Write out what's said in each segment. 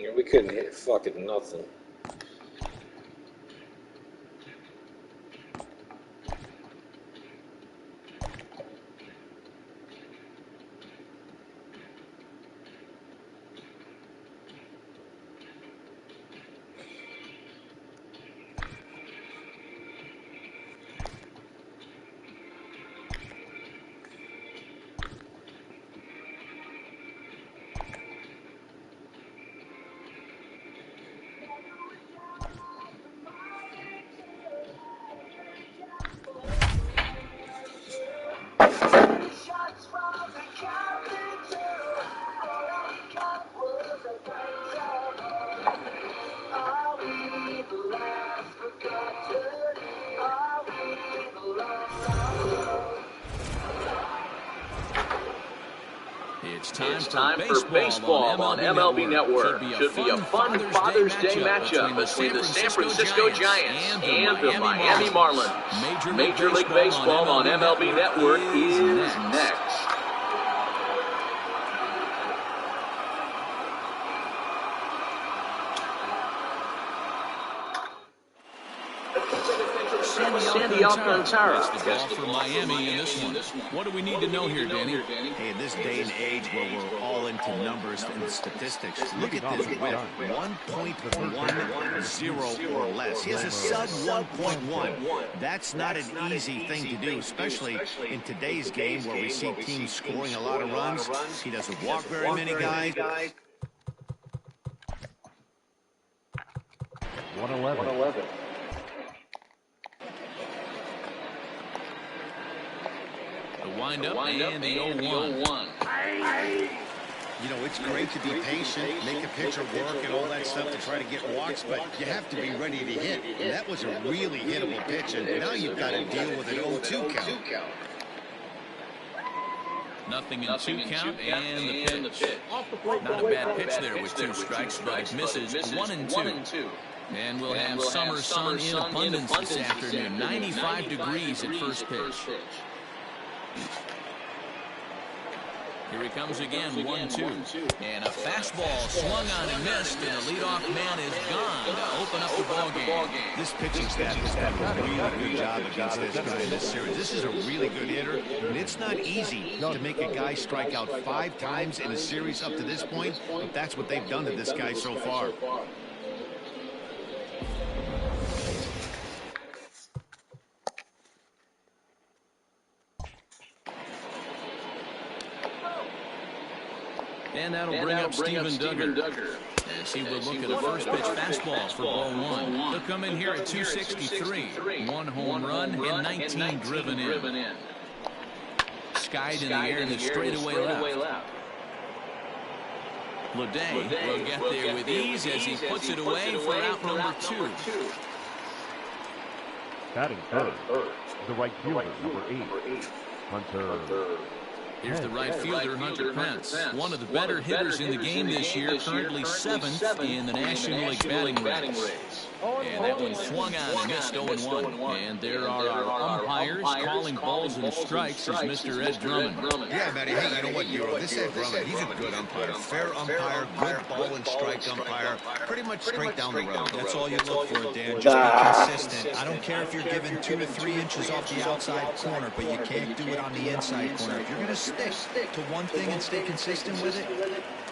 Yeah, we couldn't hit fucking nothing. It's time for baseball on MLB Network. Should be a fun Father's Day matchup between the San Francisco Giants and the Miami Marlins. Major League Baseball on MLB Network is next. Sandy Alcantara gets the ball for Miami in this one. What do we need to know here, Danny? Hey, in this day and age where we're all into numbers and statistics, look at this whip. 1.10 or less. He has a sub 1.1. That's not an easy thing to do, especially in today's game where we see teams scoring a lot of runs. He doesn't walk very many guys. 111. The windup and the 0-1. You know, it's great to be patient, make a pitcher work and all that stuff to try to get walks, but you have to be ready to hit. And that was a really hittable pitch, and now you've got to deal with an 0-2 count. Nothing in 2 count and the pitch. Not a bad pitch there with 2 strikes, but it misses 1-2. And we'll have summer sun in abundance this afternoon. 95 degrees at first pitch. Here he comes again, 1-2. And a fastball swung on and missed, and the leadoff man is gone to open up the ball game. This pitching staff has done a really good job against this guy in this series. This is a really good hitter, and it's not easy to make a guy strike out 5 times in a series up to this point, but that's what they've done to this guy so far. And that'll bring up Steven Duggar. As he will look at the first pitch fastball for ball 1. He'll come in here at 263. 1 home run and 19 driven in. Skied in the air in the straightaway left. Leday will get there with ease as he puts it away for out number 2. Batting third, the right fielder, number 8, Hunter. Here's the right fielder, Hunter Pence. One of the better hitters in the game this year, currently 7th in the National League batting race. And that one swung on and missed 0-1. And there are our umpires calling balls and strikes as Mr. Ed Drummond. Yeah, Matty, hey, you know what, Euro? This Ed Drummond, he's a good umpire. Fair umpire, good ball and strike umpire. Pretty much straight down the road. That's all you look for, Dan. Just be consistent. I don't care if you're given 2 to 3 inches off the outside corner, but you can't do it on the inside corner. If you're going to stick to one thing and stay consistent with it,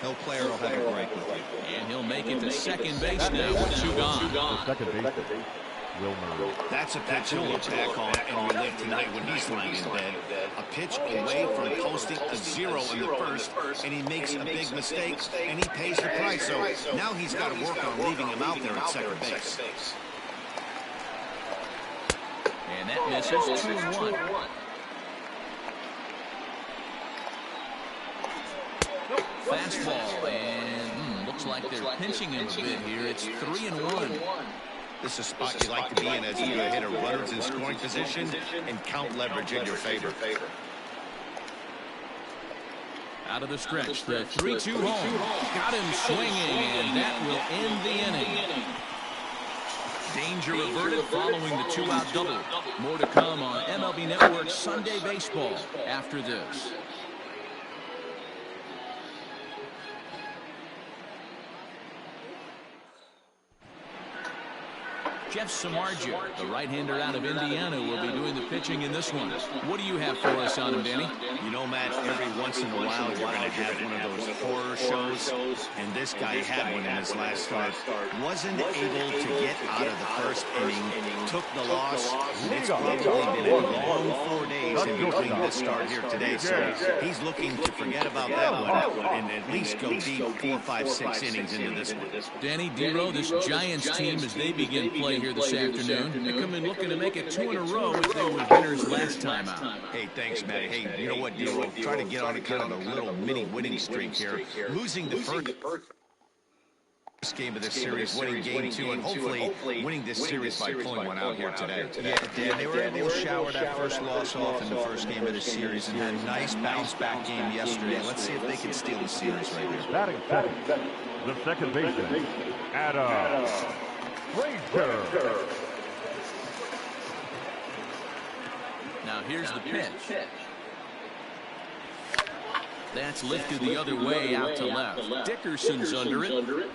no player will have a break with you. And he'll make it to second base now with 2 gone. Second base, Wilmer. That's a pitch he'll look back on and relive tonight when he's lying in bed. A pitch away from posting a 0 in the first, and he makes a big mistake, and he pays the price. So now he's got to work on leaving him out there at second base. And that misses 2-1. Fastball, and looks like they're pinching him a bit here. It's 3-1. This is a spot you like to be in as a good hitter. Runners in scoring position and count leverage in your favor. Out of the stretch, the 3-2 home. Got him swinging, and that will end the inning. Danger averted following the 2-out double. More to come on MLB Network Sunday Baseball after this. Jeff Samardzija, the right-hander out of Indiana, will be doing the pitching in this one. What do you have for us on him, Danny? You know, Matt, every once in a while you're going to have one of those horror shows, and this guy had one in his last start. Wasn't able to get out of the first inning, took the loss. It's probably been a long 4 days in between this start here today, so he's looking to forget about that one and at least go deep 4, 5, 6 innings into this one. Danny, Dero, this Giants team, as they begin play here this afternoon, they come in looking to make it 2 in a row as they were winners last time out. Hey, thanks, Matt. Hey, you know what, Dero? Try to get on a kind of a little mini winning streak here. Losing the first game of this series, winning game 2, and hopefully winning this series by pulling one out here today. Yeah, Dan, they were able to shower that first loss off in the first game of the series and had a nice bounce-back game yesterday. Let's see if they can steal the series right here. Batting second, the second baseman, Adam Frazier. Now here's the pitch. That's lifted the other way out to left. Dickerson's under it.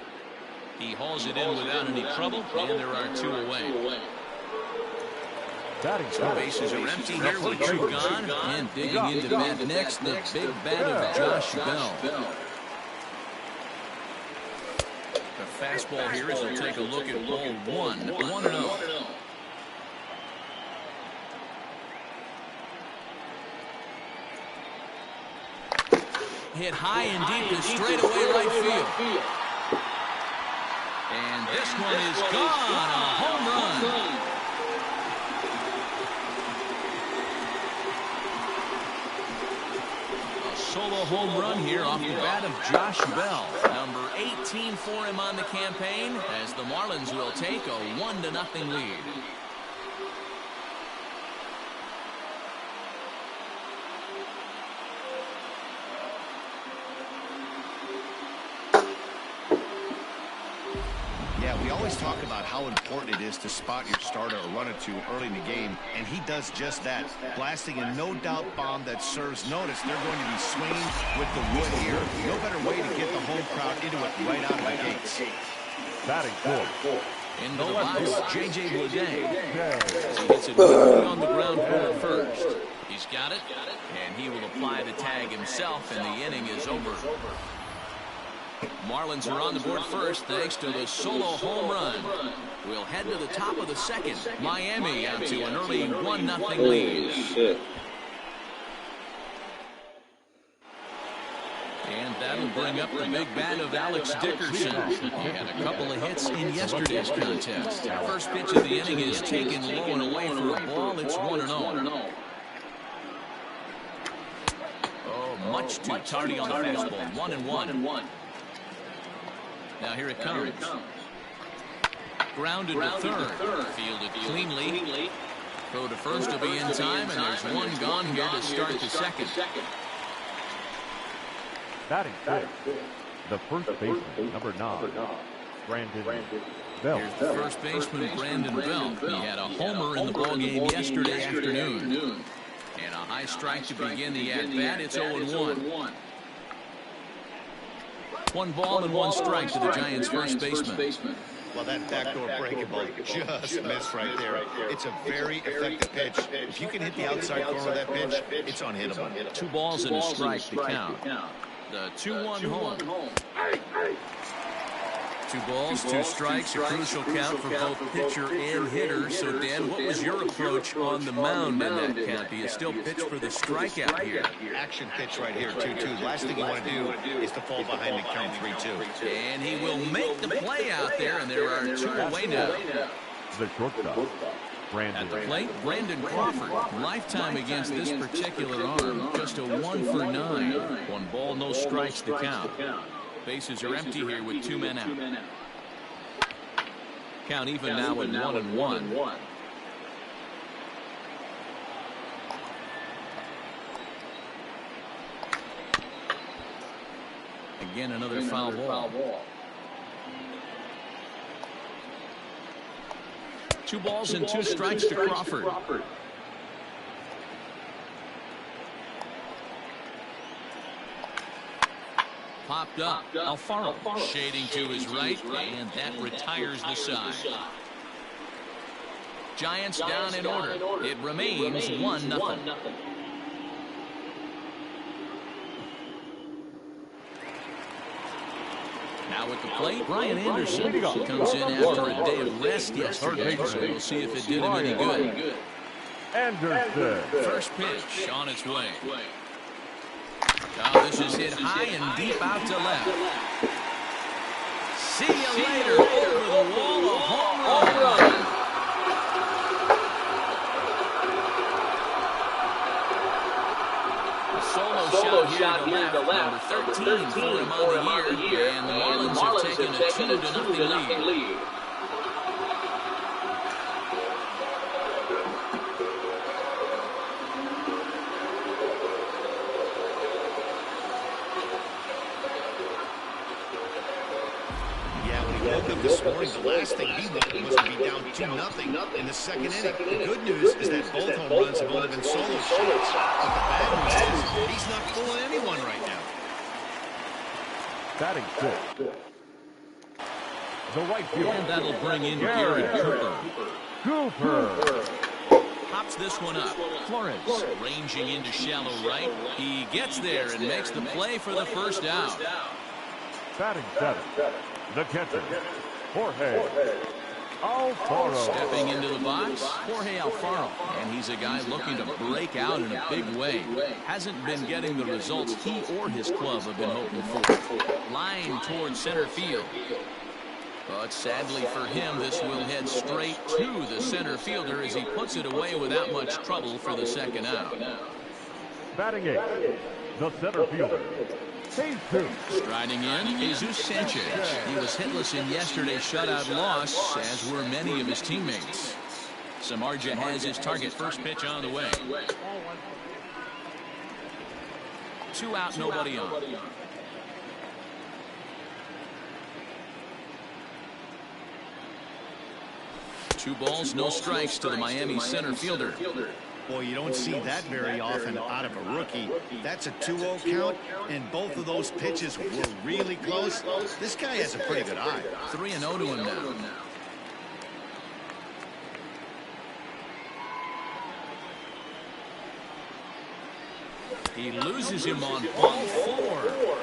He hauls it in without any trouble, and there are 2 away. The bases are empty here with 2 gone, and digging into the bat next, the big bat of Josh Bell. The fastball here as we'll take a look at ball 1, 1-0. Hit high and deep to straightaway right field. And this one is gone. A home run. A solo home run here off the bat of Josh Bell. Number 18 for him on the campaign as the Marlins will take a 1-0 lead. We always talk about how important it is to spot your starter or run it to early in the game, and he does just that, blasting a no-doubt bomb that serves notice. They're going to be swinging with the wood here. No better way to get the home crowd into it right out of the gates. Batting fourth. Into the box, J.J. Bleday. He hits it quickly on the ground for first. He's got it, and he will apply the tag himself, and the inning is over. Marlins are on the board first thanks to the solo home run. We'll head to the top of the second. Miami out to an early 1-0 lead. And that'll bring up the big bat of Alex Dickerson. He had a couple of hits in yesterday's contest. First pitch of the inning is taken low and away for a ball. It's 1-0. Oh, much too tardy on the fastball. 1-1. Now here it comes. Grounded to third. Fielded cleanly. Throw to first will be in time, and there's one gone here to start the second. Batting fifth, the first baseman, number 9, Brandon Bell. Here's the first baseman, Brandon Bell. He had a homer in the ballgame yesterday afternoon. And a high strike to begin the at-bat. It's 0-1. 1 ball and 1 strike to the Giants' first baseman. Well, that backdoor breaking ball just missed right there. It's a very effective pitch. If you can hit the outside corner of that pitch, it's unhittable. 2 balls and a strike to count. The 2-1 home. 2 balls, 2 strikes, a crucial count for both pitcher and hitter. So, Dan, what was your approach on the mound in that count? Do you still pitch for the strikeout here? Action pitch right here, 2-2. Last thing you want to do is to fall behind the count 3-2. And he will make the play out there, and there are 2 away now. The shortstop, Brandon. At the plate, Brandon Crawford. Lifetime against this particular arm, just a 1 for 9. 1 ball, no strikes to count. Bases are empty here with 2 men out. Count even now at 1-1. Again, another foul ball. 2 balls and 2 strikes to Crawford. Popped up. Alfaro shading to his right, and that retires the side. Giants down in order. It remains 1-0. Now at the plate, Brian Anderson comes in after a day of rest yesterday, so we'll see if it did him any good. Anderson. First pitch on its way. Oh, this is hit high and deep out to left. See you later. Over the wall, a home run. Solo shot here to left, number 13 for him on the year, and the Marlins have taken a 2-0 lead. This morning, the last thing he wanted was to be down 2-0 in the second inning. The good news is that both home runs have only been solo shots. But the bad news is he's not fooling anyone right now. Batting six. The right fielder. And that'll bring in Gary Cooper. Pops this one up. Flores ranging into shallow right. He gets there and makes the play for the first out. Batting seven. The catcher, Jorge Alfaro. Stepping into the box, Jorge Alfaro. And he's a guy looking to break out in a big way. Hasn't been getting the results he or his club have been hoping for. Line towards center field. But sadly for him, this will head straight to the center fielder as he puts it away without much trouble for the second out. Batting eight, the center fielder, Striding in, Jesus Sanchez. He was hitless in yesterday's shutout loss, as were many of his teammates. Samardzija has his target. First pitch on the way. 2 out, nobody on. Two balls, no strikes to the Miami center fielder. Boy, you don't see that very often out of a rookie. That's a 2-0 count, and both of those pitches were really close. This guy has a pretty good eye. 3-0 to him now. He loses him on ball 4.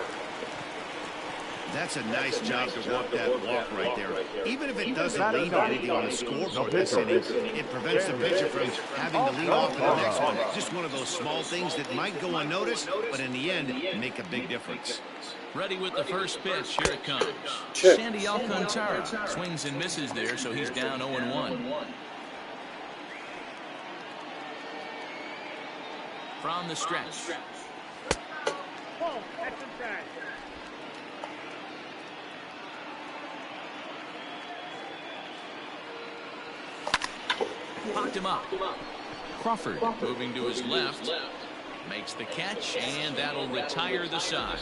That's a nice job to walk that walk right there. Even if it doesn't lead to anything on the scoreboard this inning, it prevents the pitcher from having to lead off to the next one. Just one of those small things that might go unnoticed, but in the end, make a big difference. Ready with the first pitch. Here it comes. Sandy Alcantara swings and misses there, so he's down 0-1. From the stretch. Popped him up. Crawford moving to his left. Makes the catch, and that'll retire the side.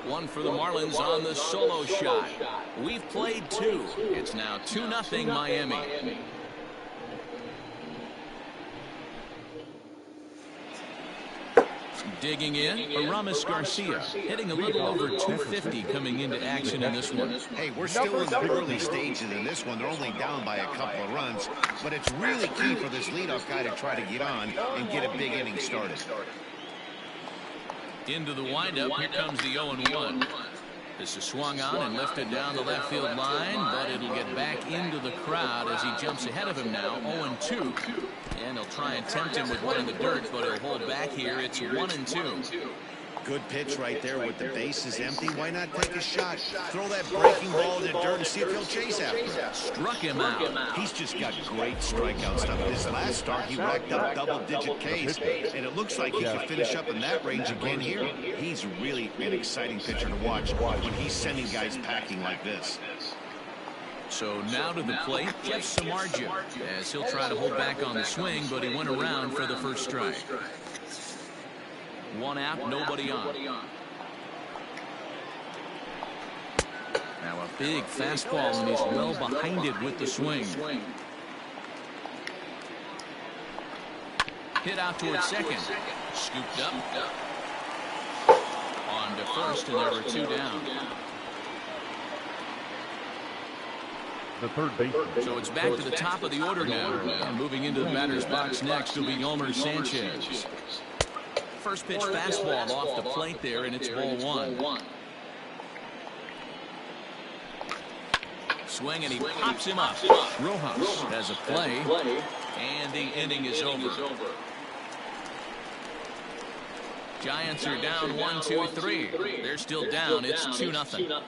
One for the Marlins on the solo shot. We've played 2. It's now 2-0 Miami. Digging in, Aramis Garcia, hitting a little over 250 coming into action in this one. Hey, we're still in the early stages in this one. They're only down by a couple of runs, but it's really key for this leadoff guy to try to get on and get a big inning started. Into the windup, here comes the 0-1. This is swung on and lifted down the left field line, but it'll get back into the crowd as he jumps ahead of him now, 0-2. And they'll try and tempt him with one in the dirt, but he'll hold back here. It's 1-2. Good pitch right there with the bases empty. Why not take a shot? Throw that breaking ball in the dirt and see if he'll chase after it. Struck him out. He's just got great strikeout stuff. His last start, he racked up double-digit Ks, and it looks like he could finish up in that range again here. He's really an exciting pitcher to watch when he's sending guys packing like this. So now to the plate, Jeff Samardzija, as he'll try to hold back on the swing, but he went around for the first strike. 1 out, nobody on. Now a big fastball, and he's well behind it with the swing. Hit out towards second. Scooped up. On to first, and there were 2 down. the third baseman. So it's back to the top of the order now. And moving into the batter's box next will be Yolmer Sanchez. First pitch fastball off the plate there, and it's ball one. Swing, and he pops him up. Rojas has a play, and the inning is over. Giants are down 1-2-3. They're still down. It's 2-0.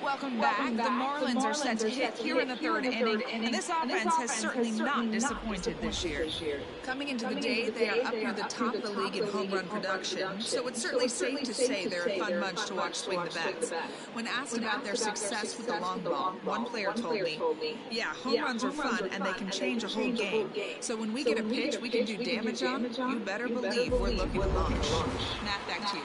Welcome back. The Marlins are set to hit here in the third inning, and this offense has certainly not disappointed this year. Coming into the day, they are up near the top of the league in home run production, so it's certainly safe to say they're a fun bunch to watch swing the bats. When asked about their success with the long ball, one player told me, yeah, home runs are fun, and they can change a whole game. So when we get a pitch we can do damage on, you better believe we're looking to launch. Matt, back to you.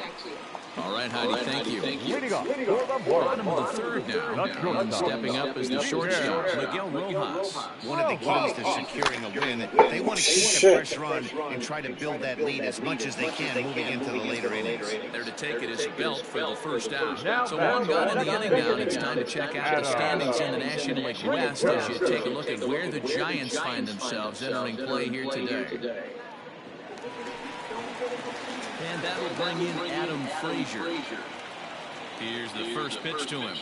All right, Heidi, thank you. Leading off for the Bottom of the Marlins. third now. And stepping up as the shortstop, Miguel Rojas. One of the keys to securing a win, they want to keep the pressure on and try to build that lead as much as they can moving into the later innings. There to take it is Belt for the first out. So one gun in the inning down. It's time to check out the standings in the National League West as you take a look at where the Giants find themselves entering play here today. And that will bring in Adam Frazier. Here's the first pitch to him.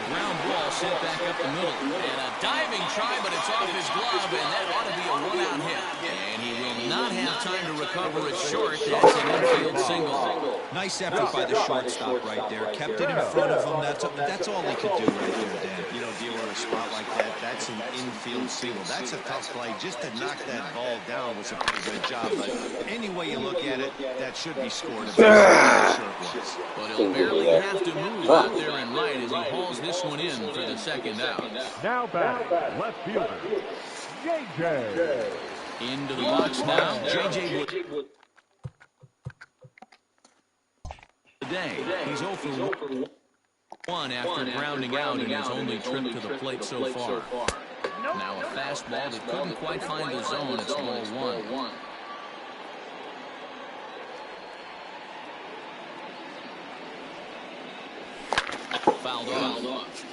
Ground ball sent back up the middle. And a diving try, but it's off his glove, and that ought to be a one-out hit. And he will not have time to recover it short. That's an infield single. Nice effort by the shortstop right there. Kept it in front of him. That's all he could do right there, Dan. You know, dealing a spot like that, that's an infield single. That's a tough play. Just to knock that ball down was a pretty good job. But any way you look at it, that should be scored. But he'll barely have to move out there and right as he hauls this one in for the second out. Now batting, left fielder, JJ. Into the box now, JJ Wood. Today, he's 0 for 1 after grounding out in his only trip to the plate so far. Now a fastball that couldn't quite find the zone. It's ball one. Fouled off.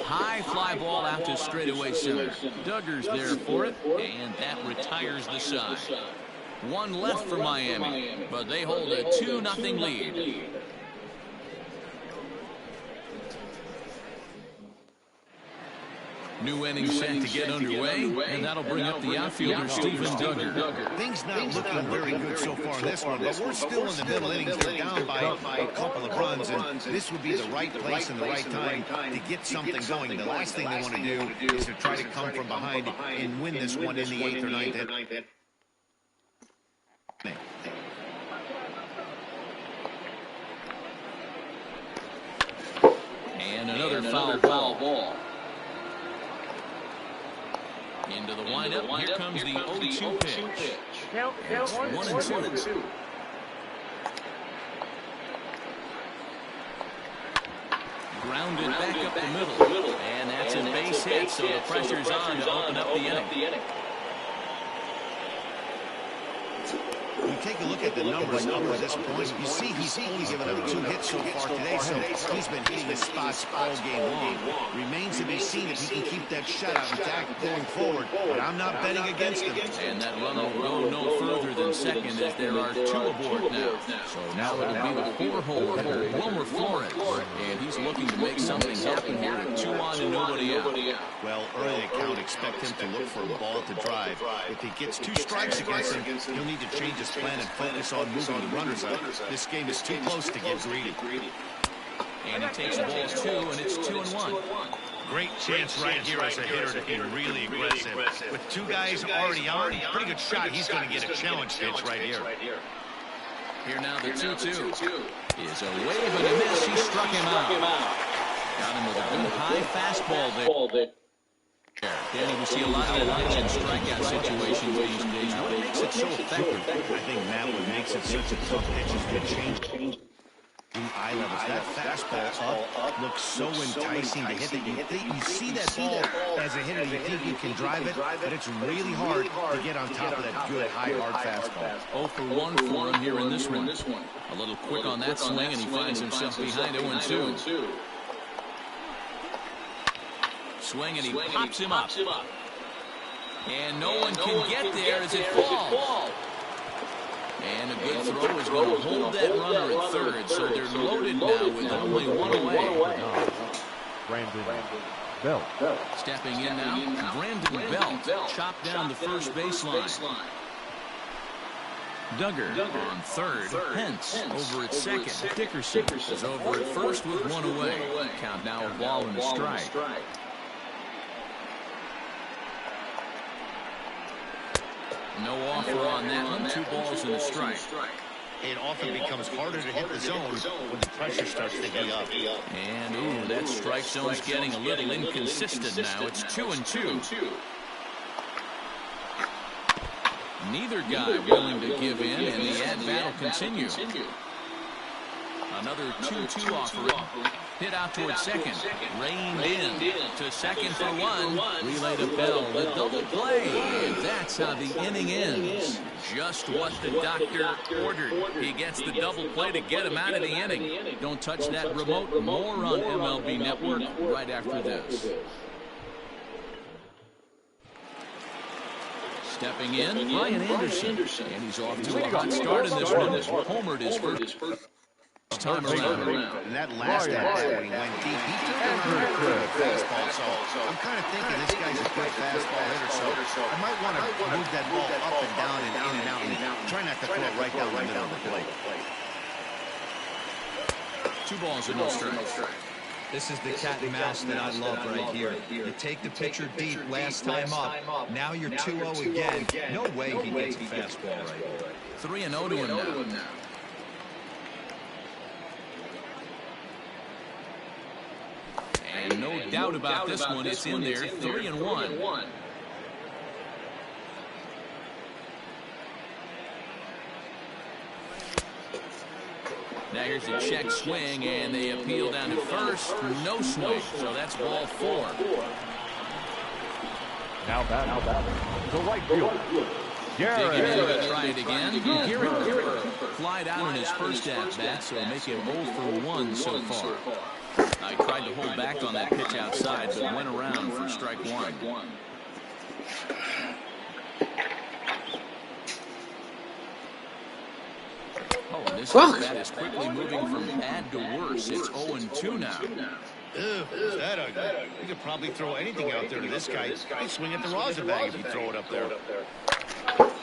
High fly ball out to straightaway center. Duggar's there for it, and that retires the side. One left for Miami, but they hold a 2-0 lead. New inning set to get underway, and that'll bring up the outfielder, Steven Duggar. Things not looking very good so far in this one, but we're still in the middle innings. They're down by a couple of runs, and this would be the right place and the right time to get something going. The last thing they want to do is to try to come from behind and win this one in the 8th or 9th inning. And another foul ball. Into the windup. Here comes the 0-2 pitch. It's 1-2. Grounded back up the middle. And that's a base hit, so the pressure's on to open up the inning. You take a look at the numbers up to this point. You see he's only given up 2 hits so far today, so he's been hitting his spots all game long. Remains to be seen if he can keep that shutout intact going forward, but I'm not betting against him. And that runner will go no further than second as there are 2 aboard now. So now it'll be the 4-hole hitter, Wilmer Flores, and he's looking to make something happen here at 2 on and nobody out. Well, early account expect him to look for a ball to drive. If he gets 2 strikes against him, he'll need to change his plan and focus on moving the runners up. This game is too close to get greedy. And he takes the balls 2, and it's 2-1. Great chance right here as a hitter to be really aggressive. With 2 guys already on, pretty good shot. He's going to get a challenge pitch right here. Here now the 2-2 is a wave and a miss. He struck him out. Got him with a good high fastball there. Danny, we see a lot of pitch and strikeout situations these days. What makes it so effective? I think, Matt, what makes it such a tough pitch is the change. The eye levels, that fastball up looks so enticing to hit that you see that ball as a hitter, you think you can drive it, but it's really hard to get on top of that good, high, hard fastball. 0 for 1 for him here in this one. A little quick on that swing, and he finds himself behind 0-2. Swing, and he pops him up. And no one can get there as it falls. And a good throw is going to hold that runner at third, so they're loaded now with only one away. Brandon Belt. Stepping in now, Brandon Belt chopped down the first baseline. Duggar on third. Pence over at second. Dickerson is over at first with one away. Count now a ball and a strike. No offer on that one. 2 balls and a strike. It often becomes harder to hit the zone when the pressure starts to heat up. And, ooh, that strike zone's getting a little inconsistent now. It's 2-2. Neither guy willing to give in, and the at-battle continues. Another 2-2 offering. Hit out towards second. Reined in to second for 1. Relay to Bell. The double play. And that's how the inning ends. Just what the doctor ordered. He gets the double play to get him out of the inning. Don't touch that remote. More on MLB Network right after this. Stepping in, Brian Anderson. And he's off to a hot start in this one. Homered his first time around. That last at-bat when he went deep, he took a fastball. So I'm kind of thinking this guy's a good fastball hitter, so I might want to move that ball up and down and in and out and try not to throw it right down the middle of the plate. 2 balls and no strikes. This is the cat and mouse that I love right here. You take the pitcher deep last time up. Now you're 2-0 again. No way he gets a fastball right here. 3-0 to him now. And no doubt about this one, it's in there, 3-1. Now here's a check swing, and they appeal down to first. No swing, so that's ball 4. Now back. The right fielder. Digging in to try it again. Garrett flied out in his first at-bat, so make him 0 for 1 so far. I tried to hold back on that pitch outside, but went around for strike 1. Oh, and this at-bat is quickly moving from bad to worse. It's 0-2 now. Ew, is that ugly? You could probably throw anything out there to this guy. He'd swing at the rosin bag if you throw it up there.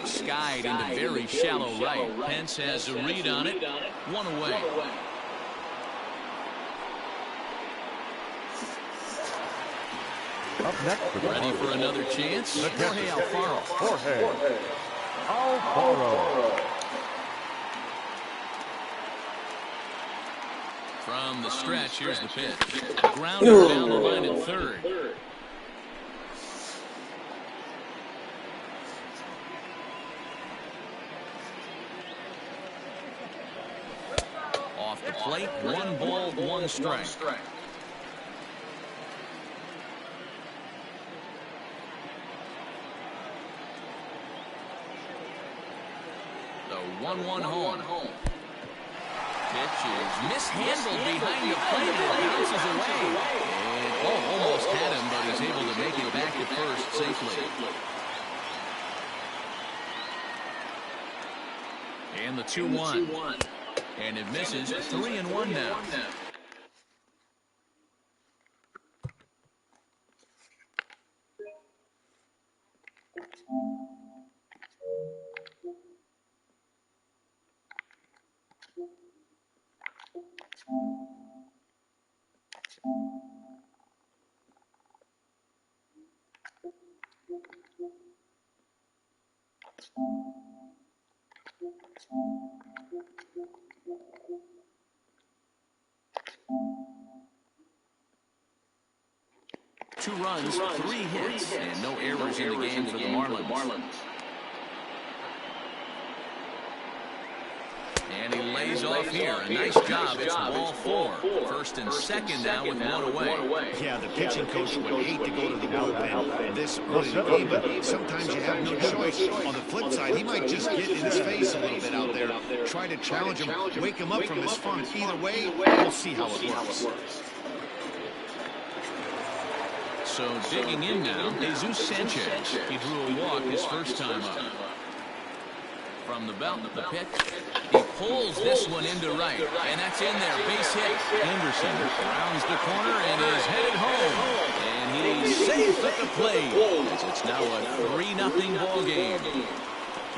Skied into very shallow right. Pence has a read on it. 1 away. Up next, ready for another chance. Jorge Alfaro. From the stretch, here's the pitch. Grounded down the line at third. Off the plate, 1 ball, 1 strike. The 1-1 home. Pitch is mishandled behind the plate. It bounces away. And almost had him, but he's able to make it back to first safely. And the 2-1. And it misses. 3-1 now. Two runs, 3 hits, and no errors in the game for the Marlins. And he lays off here. A nice job. It's ball 4. First and second now with one away. Yeah, the pitching coach would hate to go to the bullpen this early in the game, but sometimes you have no choice. On the flip side, he might just get in his face a little bit out there. Try to challenge him, wake him up from his funk. Either way, we'll see how it works. So digging in now, Jesus Sanchez. He drew a walk his first time up. From the belt, the pitch. He pulls this one into right, and that's in there. Base hit. Anderson rounds the corner and is headed home. And he's safe at the plate. As it's now a 3-0 ball game.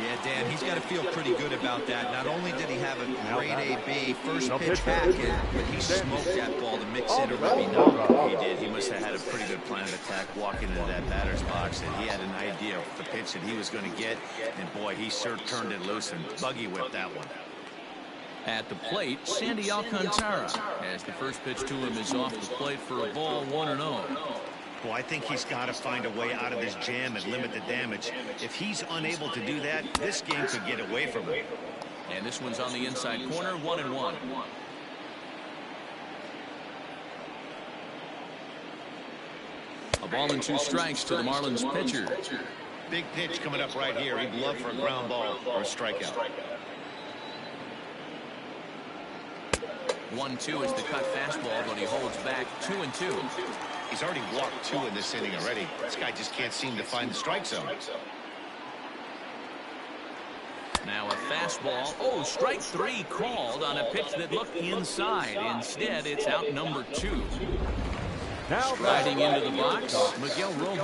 Yeah, Dan, he's got to feel pretty good about that. Not only did he have a great AB first pitch back in, but he smoked that ball to mix in a ribby no. He did. He must have had a pretty good plan of attack walking into that batter's box, and he had an idea of the pitch that he was going to get, and boy, he sure turned it loose and buggy whipped that one. At the plate, Sandy Alcantara, as the first pitch to him is off the plate for a ball 1-0. Well, I think he's got to find a way out of this jam and limit the damage. If he's unable to do that, this game could get away from him. And this one's on the inside corner, 1-1. A ball and 2 strikes to the Marlins pitcher. Big pitch coming up right here. He'd love for a ground ball or a strikeout. 1-2 is the cut fastball, but he holds back 2-2. He's already walked 2 in this inning already. This guy just can't seem to find the strike zone. Now a fastball. Oh, strike 3 called on a pitch that looked inside. Instead, it's out number 2. Now Striding into the box, Miguel Rojas.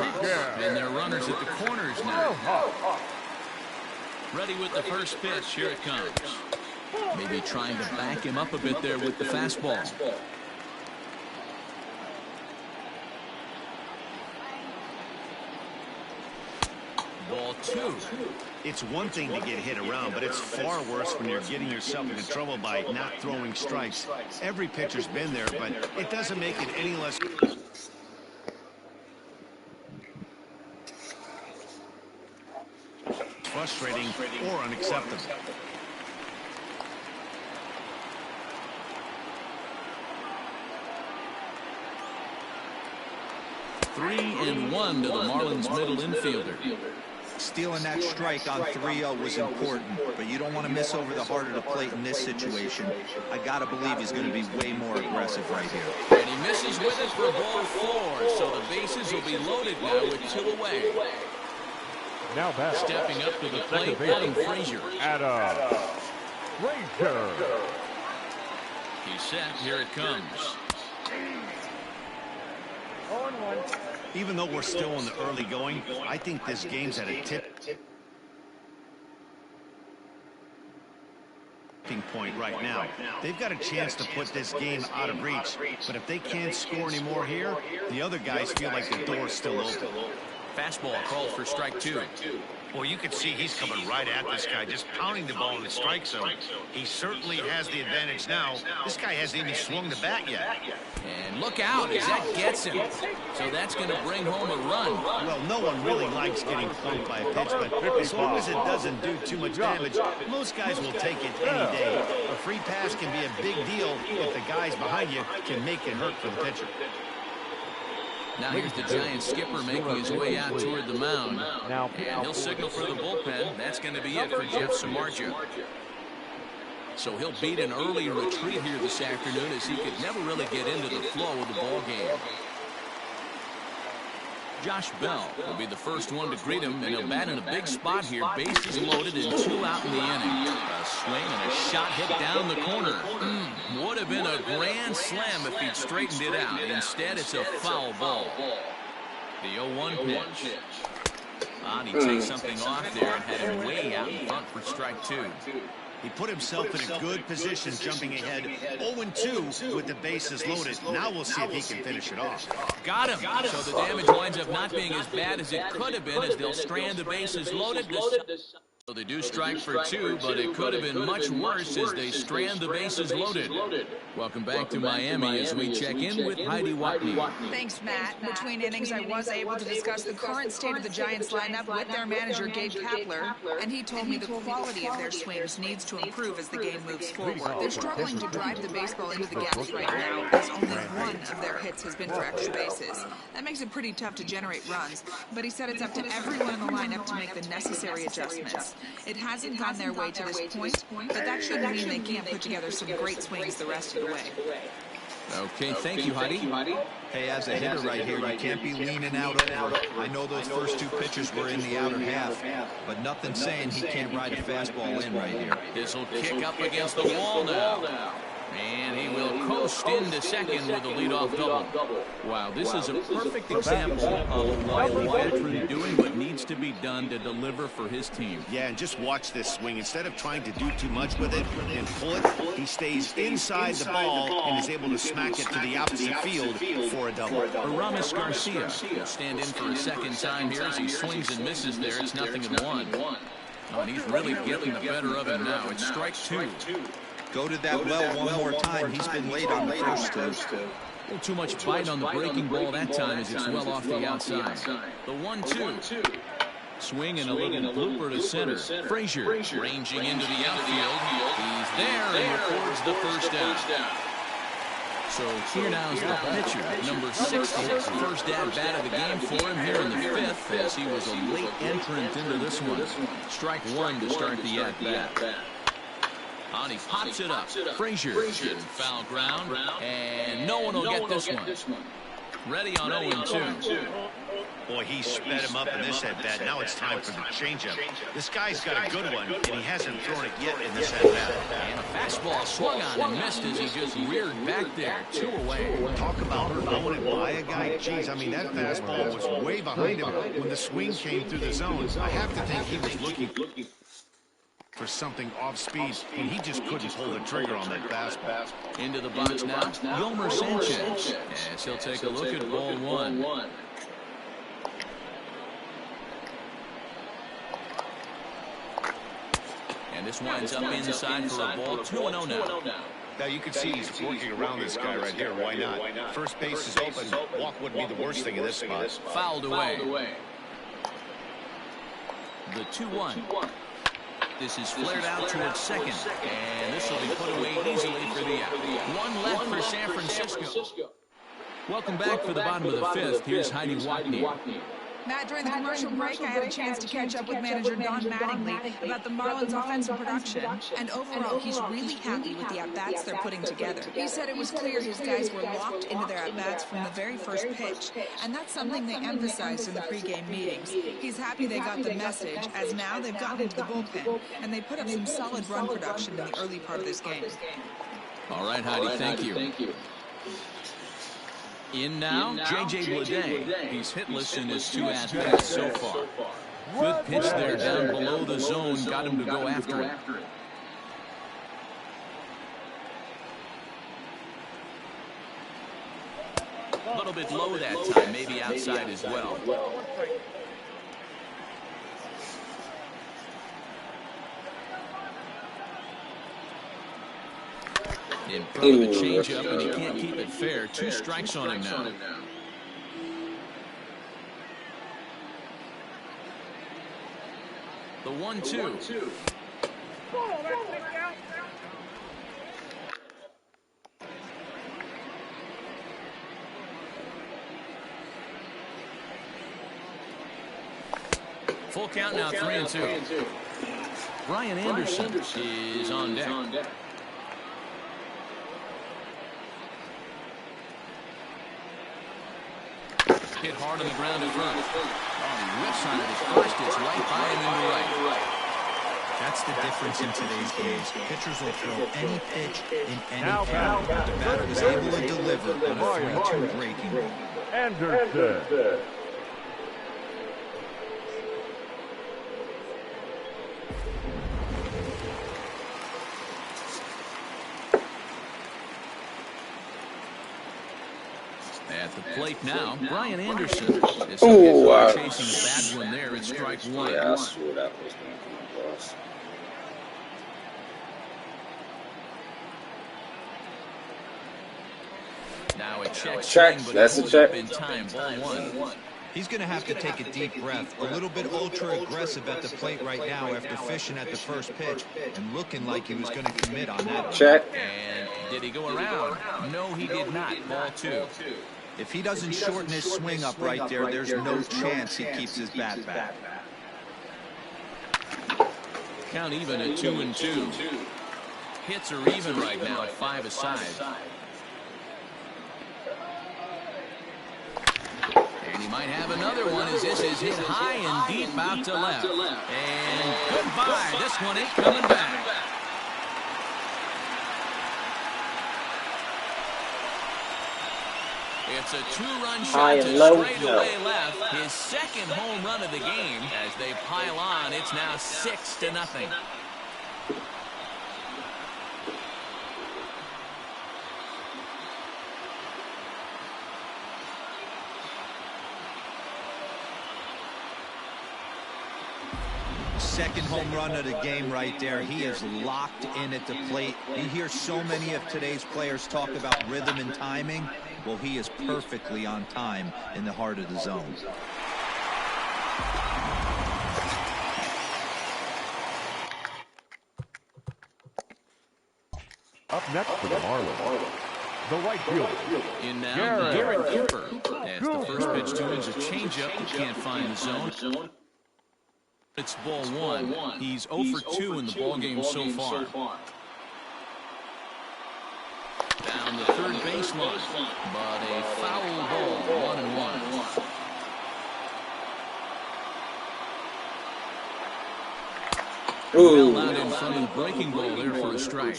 And their runners at the corners now. Ready with the first pitch. Here it comes. Maybe trying to back him up a bit there with the fastball. Ball 2. It's one thing to get hit around, but it's far worse when you're getting yourself into trouble by not throwing strikes. Every pitcher's been there, but it doesn't make it any less frustrating or unacceptable. Three and 1 to the Marlins middle infielder. Stealing that strike on 3-0 was important, but you don't want to miss over the heart of the plate in this situation. I got to believe he's going to be way more aggressive right here. And he misses with it for ball 4, so the bases will be loaded now with 2 away. Now back. Stepping up to the plate, Adam Frazier. Adam Frazier. He's set. Here it comes. Even though we're still in the early going, I think this game's at a tipping point right now. They've got a chance to put this game out of reach, but if they can't score anymore here, the other guys feel like the door's still open. Fastball called for strike 2. Well, you can see he's coming right at this guy, just pounding the ball in the strike zone. He certainly has the advantage now. This guy hasn't even swung the bat yet. And look out as that gets him. So that's going to bring home a run. Well, no one really likes getting plunked by a pitch, but as long as it doesn't do too much damage, most guys will take it any day. A free pass can be a big deal if the guys behind you can make it hurt for the pitcher. Now here's the Giants skipper making his way out toward the mound. And he'll signal for the bullpen. That's going to be it for Jeff Samardzija. So he'll beat an early retreat here this afternoon as he could never really get into the flow of the ball game. Josh Bell will be the first one to greet him, and he'll bat in a big spot here. Bases loaded and 2 out in the inning. A swing and a shot hit down the corner. Would have been a grand slam if he'd straightened it out. Instead, it's a foul ball. The 0-1 pitch. He takes something off there and had him way out in front for strike 2. He put himself in a good position jumping ahead 0-2 with the bases loaded. Now we'll see if he can finish it off. Got him. So the damage winds up not being as bad as it could have been as they'll strand the bases loaded. So they do strike for two, but it could have been much worse as they strand the bases loaded. Welcome back to Miami as we check in with Heidi Watney. Thanks, Matt. Between innings, I was able to discuss the current state of the Giants lineup with their manager, Gabe Kapler, and he told me the quality of their swings needs to improve as the game moves forward. They're struggling to drive the baseball into the gaps right now, as only one of their hits has been for extra bases. That makes it pretty tough to generate runs, but he said it's up to everyone in the lineup to make the necessary adjustments. It hasn't gone their way to this point, but that shouldn't mean they can't put together some great swings the rest of the way. Okay, thank you, Heidi. Hey, as a hitter right here, you can't be leaning out over. I know those first two pitches were in the outer half, but nothing saying he can't ride a fastball in right here. This will kick up against the wall now. And he will coast into second with a leadoff double. Wow, this is a perfect example of Wiley veteran doing what needs to be done to deliver for his team. Yeah, and just watch this swing. Instead of trying to do too much with it and pull it, he stays inside the ball and is able to smack it to the opposite field for a double. Aramis Garcia will stand in for a second time here as he swings and misses there. It's 0-1. Oh, and he's really getting the better of him now. It's strike two. Go to that well one more time. He's been late on the first two. A little too much bite on the breaking ball that time as it's well off the outside. The 1-2. Swing and a little blooper to center. Frazier ranging into the outfield. He's there and records the first down. So here now is the pitcher, number 60. First at-bat of the game for him here in the fifth as he was a late entrant into this one. Strike one to start the at-bat. And he pops it up. Frazier in foul ground, and no one will get this one. Ready on 0-2. Boy, he sped him up in this at-bat. Now it's time for the changeup. This guy's got a good one, and he hasn't thrown it yet in this at-bat. And a fastball swung on and missed as he just reared back there. 2 away. Talk about blowing it by a guy. Jeez, I mean, that fastball was way behind him when the swing came through the zone. I have to think he was looking for something off speed, and he just couldn't pull the trigger on that fastball. Into the box now, Yolmer Sanchez. As he'll take a look at ball one. And this winds up inside for a ball. 2-0 now. Now you can see he's working around this guy right here. Why not? First base is open. Walk wouldn't be the worst thing in this spot. Fouled away. The 2-1. This is flared out towards second. And this will be put away easily for the out. One left for San Francisco. Welcome back for the bottom of the fifth. Here's Heidi Watney. Matt, during the commercial break, I had a chance to catch up with manager Don Mattingly about the Marlins' offensive production, and overall, he's really happy with the at-bats they're putting together. He said it was clear his guys were locked into their at-bats from the very first pitch, and that's something they emphasized in the pregame meetings. He's happy they got the message, as now they've gotten into the bullpen, and they put up some solid run production in the early part of this game. All right, Heidi, thank you. In now, J.J. Bleday. He's hitless in his 2 at-bats so far. Good pitch there down below the zone. Got him to go after it. A little bit low that time, maybe outside as well. In front of the changeup, and he can't keep it fair. 2 strikes on him now. The 1-2. Full count now, 3-2. Brian Anderson is on deck. Hit hard on the ground at first. Oh, he whips on it at first. It's right by him into right. That's the difference in today's games. Pitchers will throw any pitch in any count. The batter was able to deliver on a 3-2 breaking ball. Anderson. At the plate now, Brian Anderson. This will get chasing a bad one there. It's strike one. Yeah, I swore that was going to come across. Now a check. That's a check. In time, ball one. He's going to have to take a deep breath. A little bit ultra-aggressive at the plate right now after fishing at the first pitch and looking like he was going to commit on that. Check. And did he go around? No, he did not. Ball two. If he doesn't shorten his swing up right there, there's no chance he keeps his bat back. Count even at 2-2. Hits are even right now at 5 aside. And he might have another one as this is hit high and deep out to left. And goodbye. This one ain't coming back. It's a two-run shot to straightaway left. His second home run of the game. As they pile on, it's now 6-0. Second home run of the game right there. He is locked in at the plate. You hear so many of today's players talk about rhythm and timing. Well, he is perfectly on time in the heart of the zone. Up next for the Marlins, the right fielder. In now, Garrett Cooper. As the first pitch to him is a changeup. He can't find the zone. It's ball one. He's 0 for 2 in the ballgame so far. Down the third baseline, but a foul ball, 1-1. Well out in front of the breaking ball there for a strike.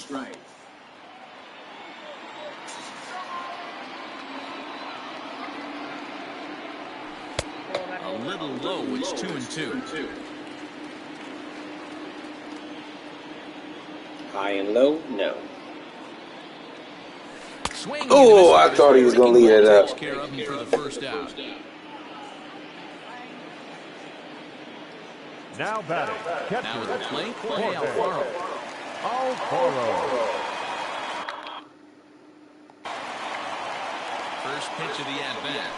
A little low, it's 2-2. High and low, no. Oh, I thought he was going to lead it up. Takes care of him for the first out. Now batting, catcher. Now with the plate, Jorge Alfaro. First pitch of the at-bat.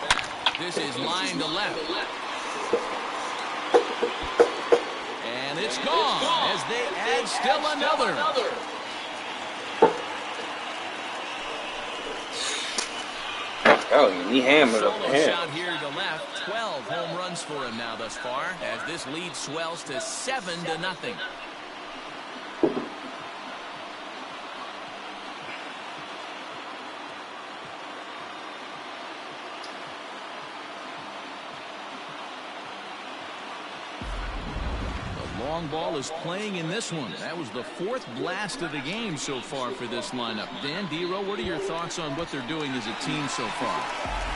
This is line to left. And it's gone as they add still another. Oh, he hammered up Solo the shot here to left. 12 home runs for him now thus far as this lead swells to 7-0. Long ball is playing in this one. That was the 4th blast of the game so far for this lineup. Dan Dero, what are your thoughts on what they're doing as a team so far?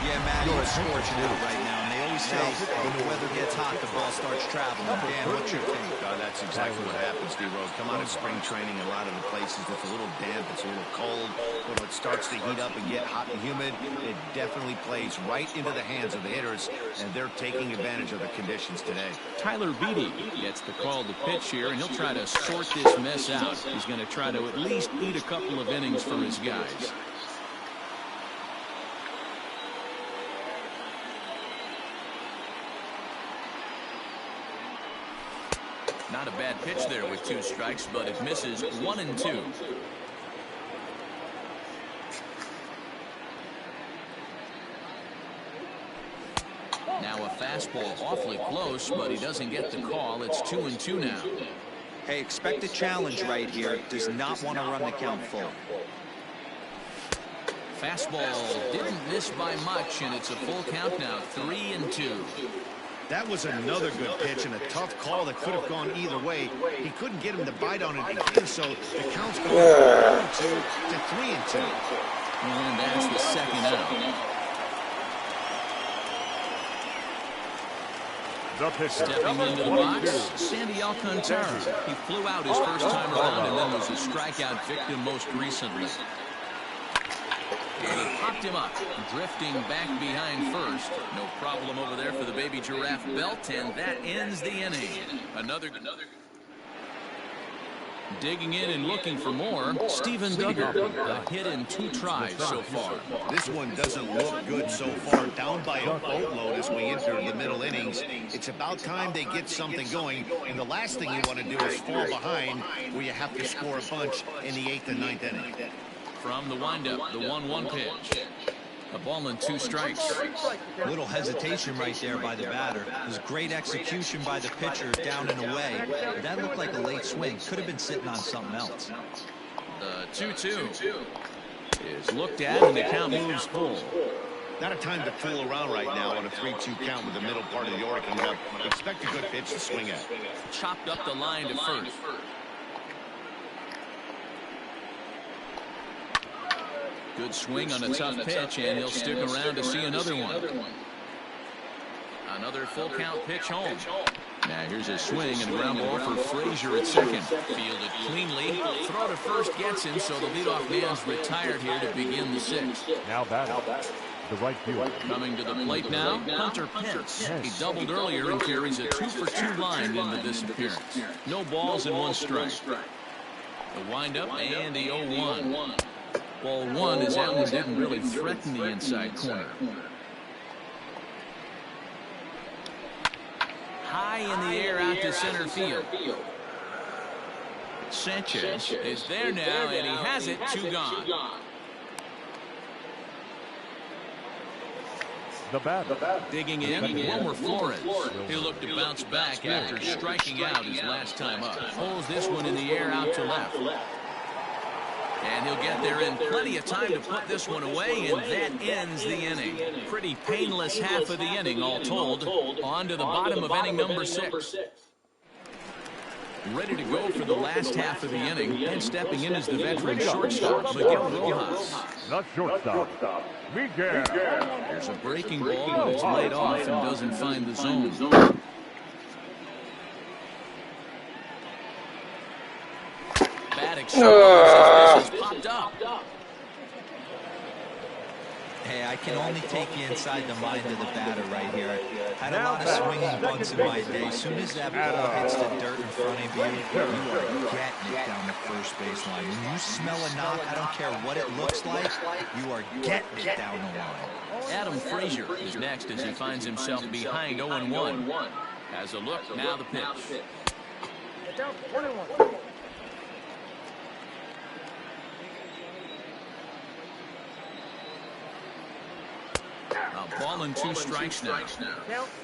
Yeah, Matt, you're scorching out right now. And they always say when the weather gets hot, the ball starts traveling. Dan, what's your take? That's exactly what happens, D-Rose. Come out of spring training, a lot of the places it's a little damp, it's a little cold. When it starts to heat up and get hot and humid, it definitely plays right into the hands of the hitters, and they're taking advantage of the conditions today. Tyler Beatty gets the call to pitch here, and he'll try to sort this mess out. He's going to try to at least eat a couple of innings for his guys. Not a bad pitch there with 2 strikes, but it misses 1-2. Now a fastball awfully close, but he doesn't get the call. It's 2-2 now. Hey, expect a challenge right here. Does not want to run the count full. Fastball didn't miss by much, and it's a full count now, 3-2. That was another good pitch and a tough call that could have gone either way. He couldn't get him to bite on it again, so the count's going from 4-2 to 3-2. And that's the second out. Stepping into the box, Sandy Alcantara. He flew out his first time around and then was a strikeout victim most recently. And he popped him up. Drifting back behind first. No problem over there for the baby giraffe belt, and that ends the inning. Another. Digging in and looking for more, Steven Duggar. A hit in 2 tries so far. This one doesn't look good so far. Down by a boatload as we enter the middle innings. It's about time they get something going. And the last thing you want to do is fall behind where you have to score a bunch in the 8th and 9th inning. From the windup, the 1-1 pitch. A ball and 2 strikes. Little hesitation right there by the batter. It was great execution by the pitcher down and away. That looked like a late swing. Could have been sitting on something else. The 2-2 is looked at, and the count moves full. Not a time to fool around right now on a 3-2 count with the middle part of the order coming up. Expect a good pitch to swing at. Chopped up the line to first. Good swing on a tough pitch, and he'll stick around to see another one. Another full count pitch home. Now here's a swing and a ground ball for Frazier at second. Fielded cleanly. Throw to first gets him, so the leadoff man's retired here to begin the 6th. Now batting, the right fielder. Coming to the plate now, Hunter Pence. He doubled earlier and carries a 2-for-2 line into this appearance. No balls and 1 strike. The windup and the 0-1. Ball 1 as that one didn't really threaten the inside corner. High in the air out to center field. Sanchez is there now, and he has it. 2 gone. The batter. Digging in, Wilmer Flores. He'll look to bounce back after striking out his last time up. Pulls this one in the air out to left. And he'll get there in plenty of time to put this one away, and that ends the inning. Pretty painless half of the inning, all told. On to the bottom of inning number 6. Ready to go for the last half of the inning, and stepping in is the veteran shortstop, Miguel Rojas. Not shortstop. Miguel. There's a breaking ball, but it's laid off and doesn't find the zone. Bad exchange. This popped up. Hey, I can only take you inside the mind of the batter right here. Had a lot of swinging bunts in my day. As soon as that ball hits the dirt in front of you, you are getting it down the first base line. When you smell a knock, I don't care what it looks like, you are getting it down the line. Adam Frazier is next as he finds himself behind 0-1. Has a look, now the pitch. A ball and 2 strikes now.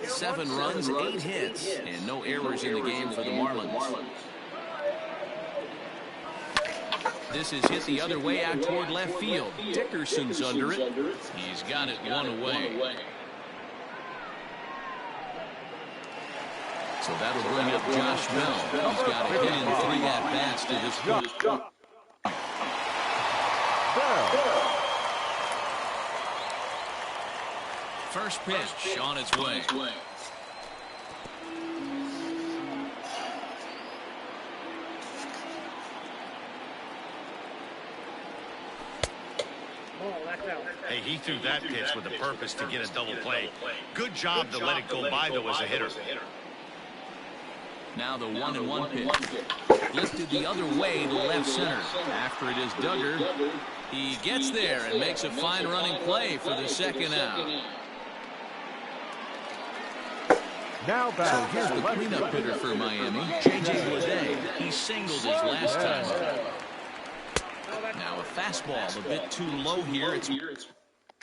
7 runs, 8 hits, and no errors in the game for the Marlins. This is hit the other way out toward left field. Dickerson's under it. He's got it 1 away. So that'll bring up Josh Bell. He's got a hit in 3 at-bats to this point. First pitch on its way. Hey, he threw that pitch with a purpose to get a double play. Good job to let it go by, though, as a hitter. Now the 1-1 pitch. Lifted the other way to left center. After it is Duggar. He gets there and makes a fine running play for the 2nd out. Now back. So here's the cleanup hitter for Miami, J.J. Bleday. He singled his last time up. Now a fastball a bit too low here. It's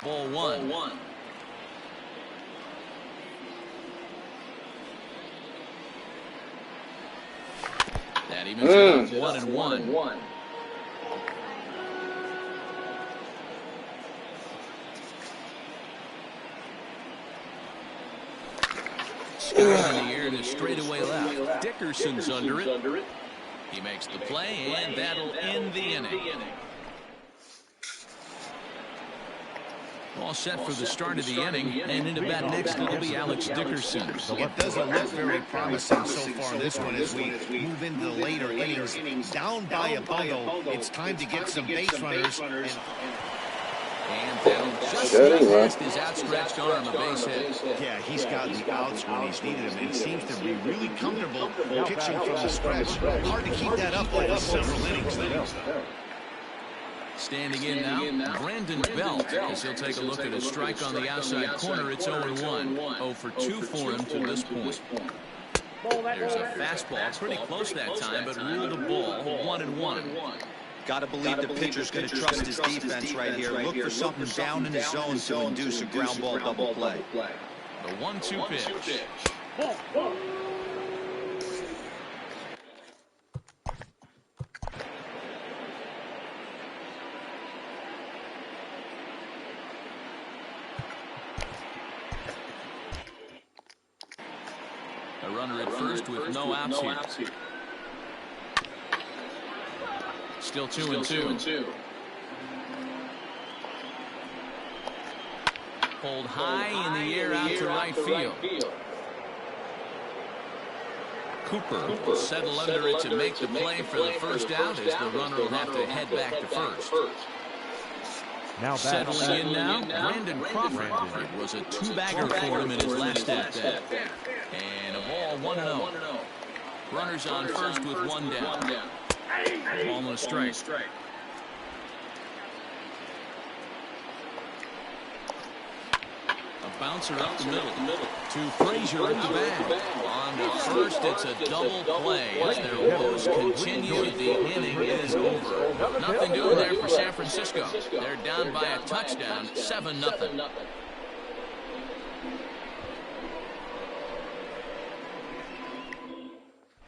ball 1. That evens it up 1-1. In the air to straightaway left. Dickerson's under it. He makes the play, and that'll end the inning. All set for the start of the inning, and into bat next will be Alex Dickerson. It doesn't look very promising so far in this one as we move into the later innings. Down by a bundle, it's time to get some base runners. And that'll just get past his outstretched arm, a base hit. Yeah, he's gotten the outs when he's needed them, and he seems to be really comfortable pitching from the stretch. Hard to keep that up over several innings, though. Standing in now, Brandon Belt, as he'll take a look at a strike on the outside corner. It's 0-1. 0 for 2 for him to this point. There's a fastball, pretty close that time, but ruled a ball, 1-1. Got to believe the pitcher's going to trust his defense right here. Look for something down in the zone to induce a ground ball double play. The 1-2 pitch. A runner at first with no outs here. Still 2-2. Pulled high in the air out to right field. Cooper will settle under it to make the play for the first out, as the runner will have to head back to first. Now settling in now, Brandon Crawford. It was a two-bagger for him in his last at-bat. And a ball 1-0. Runners on first with one down. Ball on a strike. A bouncer up the middle to Frazier at the bag. On to first, it's a double play as their woes continue. The inning is over. Nothing doing there for San Francisco. They're down by a touchdown, 7-0.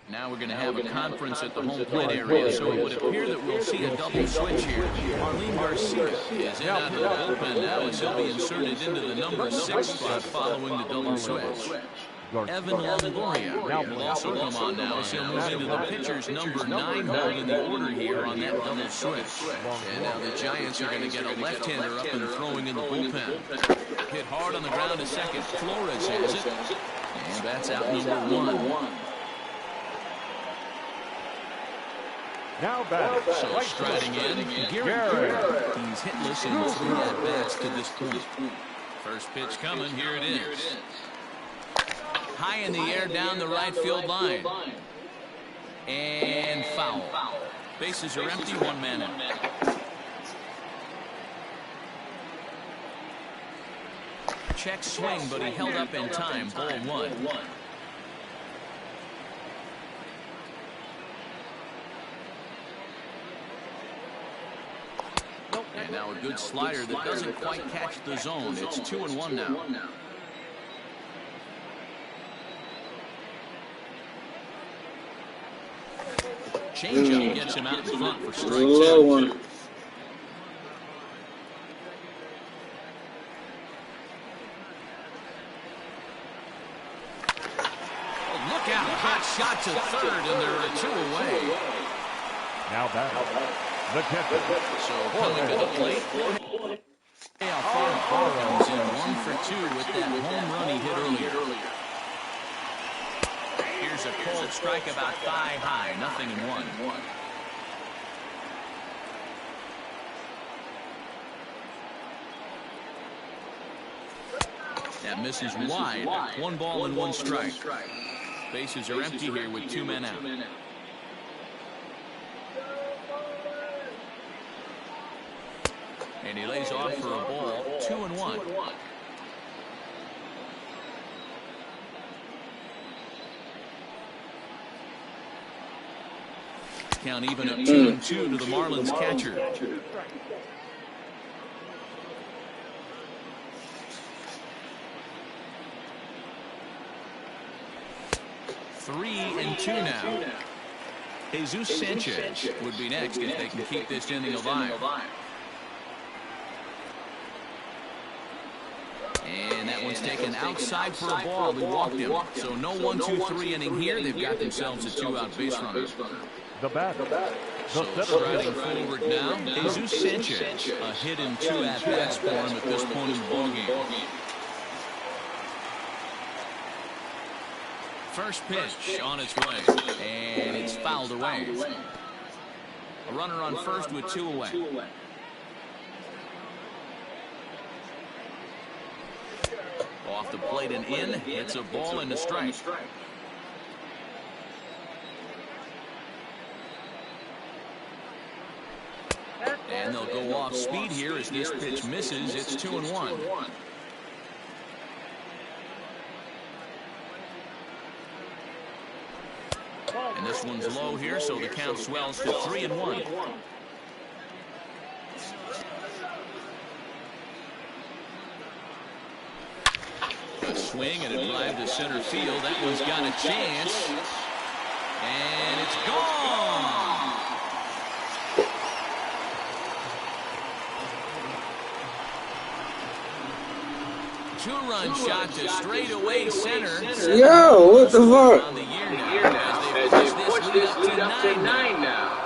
Now we're going to have a conference at the home plate area, so it would appear that we'll see a double switch here. Marlene Garcia is in out of the bullpen now, as he'll be inserted into the number 6 spot following the double switch. Evan Longoria will also come on now, as he'll move into the pitcher's number 9 hold in the order here on that double switch. And now the Giants are going to get a left-hander up and throwing in the bullpen. Hit hard on the ground to second. Flores has it, and that's out number 1. Now batting. So striding in, Garrett. He's hitless in 3 at-bats to this point. First pitch coming, here it is. High in the air down the right field line. And foul. Bases are empty, 1 man out. Check swing, but he held up in time. Ball 1. And now a good slider that doesn't quite catch the zone. It's 2-1 now. Changeup gets him out in front for strike 2. Look out, hot shot to third, and there are 2 away. Now batting. The catcher. So coming to the plate, Alfaro comes in 1 for 2 with that home run he hit earlier. Here's a cold strike about thigh high, 0-1. That misses wide. 1 ball and 1 strike. Bases are empty here with 2 men out. And he lays off for a ball, 2-1. Count even at 2-2 to the Marlins catcher. Three and 2 now. Jesus Sanchez would be next if they can keep this inning alive. And that one's taken outside for a ball. He walked him. So no 1-2-3 inning here. They've got themselves a 2-out base runner. The batter. So striding forward now, Jesus Sanchez. A hit in 2 at-bats for him at this point in the ballgame. First pitch on its way, and it's fouled away. A runner on first with 2 away. Off the plate and in. It's a ball and a strike. And they'll go off speed here as this pitch misses. It's 2-1. And this one's low here, so the count swells to 3-1. A swing and a drive to center field. That one's got a chance. And it's gone. Two-run shot to straightaway center. Yo, what the fuck? On the year now, as they push this lead up to 9 now.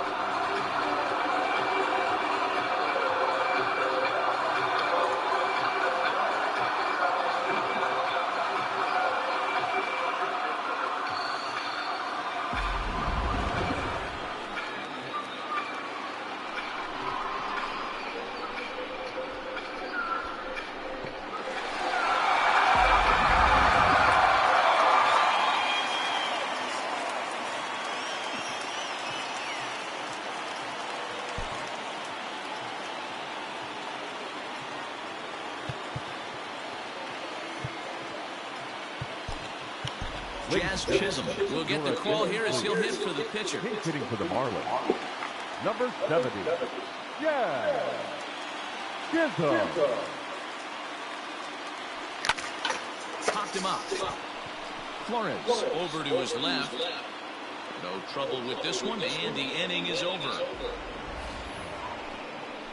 Jazz Chisholm will get the call here as he'll hit for the pitcher. Hitting for the Marlins. Number 70. Jazz Chisholm. Popped him up. Flores over to his left. No trouble with this one, and the inning is over.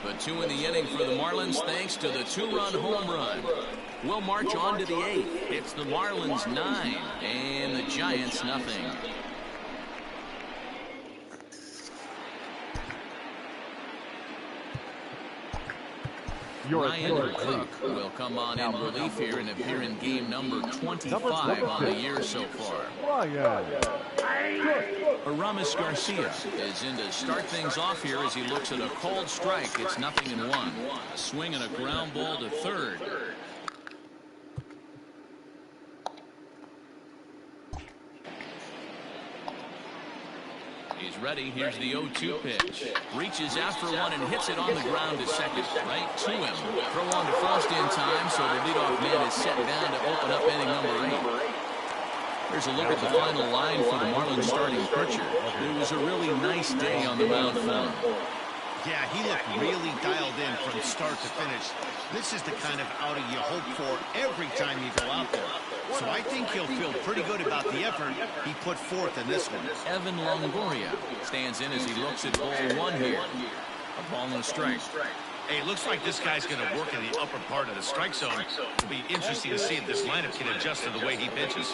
But 2 in the inning for the Marlins thanks to the 2-run home run. We'll march on to the 8th. It's the Marlins 9 and the Giants nothing. Ryan Cook will come on in relief here and appear in game number 25 on the year so far. Aramis Garcia is in to start things off here as he looks at a called strike. It's 0-1. A swing and a ground ball to third. He's ready. Here's the 0-2 pitch. Reaches out for one and hits it on the ground to second. Right to him. Throw on to first in time, so the leadoff man is set down to open up inning number 8. Here's a look at the final line for the Marlins starting pitcher. It was a really nice day on the mound for him. Yeah, he looked really dialed in from start to finish. This is the kind of outing you hope for every time you go out there. So I think he'll feel pretty good about the effort he put forth in this one. Evan Longoria stands in as he looks at ball 1 here. A ball and a strike. Hey, it looks like this guy's going to work in the upper part of the strike zone. It'll be interesting to see if this lineup can adjust to the way he pitches.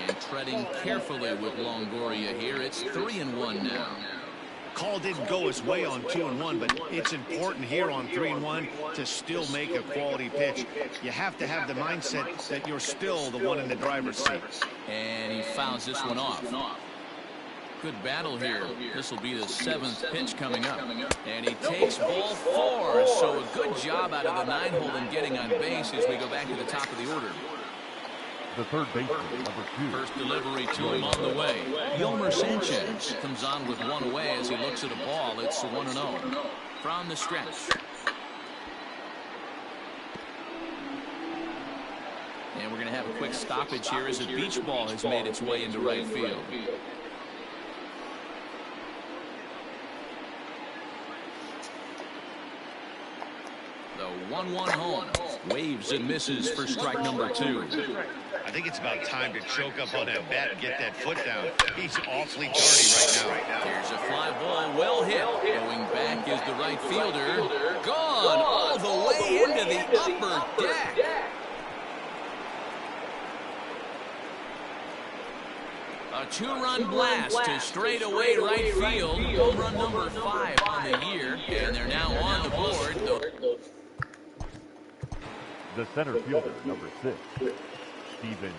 And treading carefully with Longoria here. It's 3-1 now. Call didn't go his way on 2-1, but it's important here on 3-1 to still make a quality pitch. You have to have the mindset that you're still the one in the driver's seat. And he fouls this one off. Good battle here. This will be the 7th pitch coming up. And he takes ball 4. So a good job out of the 9-hole in getting on base as we go back to the top of the order. The third baseman, number 2. First delivery to him on the way. Yolmer Sanchez comes on with 1 away as he looks at a ball. It's 1-0 from the stretch. And we're going to have a quick stoppage here as a beach ball has made its way into right field. The 1-1 home. Waves and misses for strike number 2. I think it's about time to choke up on that bat and get that foot down. He's awfully dirty right now. Here's a fly ball, well hit. Going back is the right fielder. Gone all the way into the upper deck. A 2-run blast to straightaway right field. Home run number 5 on the year. And they're now on the board. The center fielder, number 6, Steven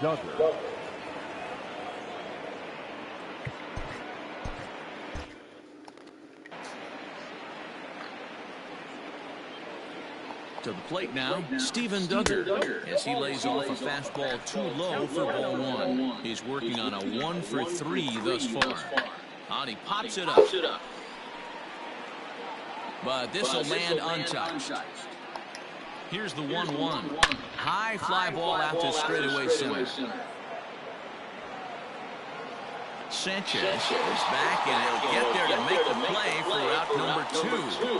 Duggar. To the plate now, Steven Duggar, as he lays off a fastball too low for ball one. He's working on a 1-for-3 thus far. And he pops it up. But this will land untouched. Here's the 1-1. High fly ball out to straightaway center. Sanchez is back, and he'll get there to make the play for out number 2.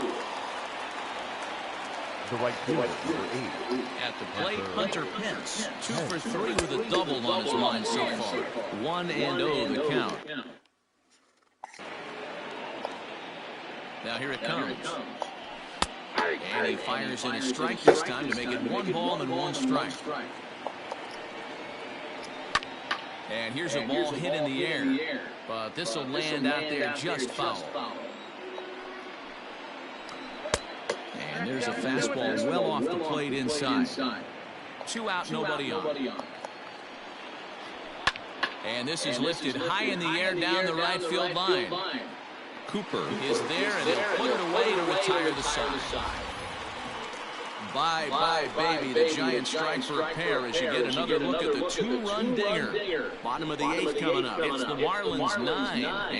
The right fielder, number 8. At the plate, Hunter Pence, 2 for 3 with a double on his line so far. 1-0 the count. Now here it comes. And he fires in a strike this time to make it 1 ball and 1 strike. And here's a ball hit in the air, but this will land out there just foul. And there's a fastball well off the plate inside. 2 out, nobody on. And this is lifted high in the air down the right field line. Cooper is there, and he'll put it away to retire the side. Bye, baby. The Giants strike for a pair as you get another look at the 2-run dinger. Bottom of the 8th coming up. It's the Marlins 9. And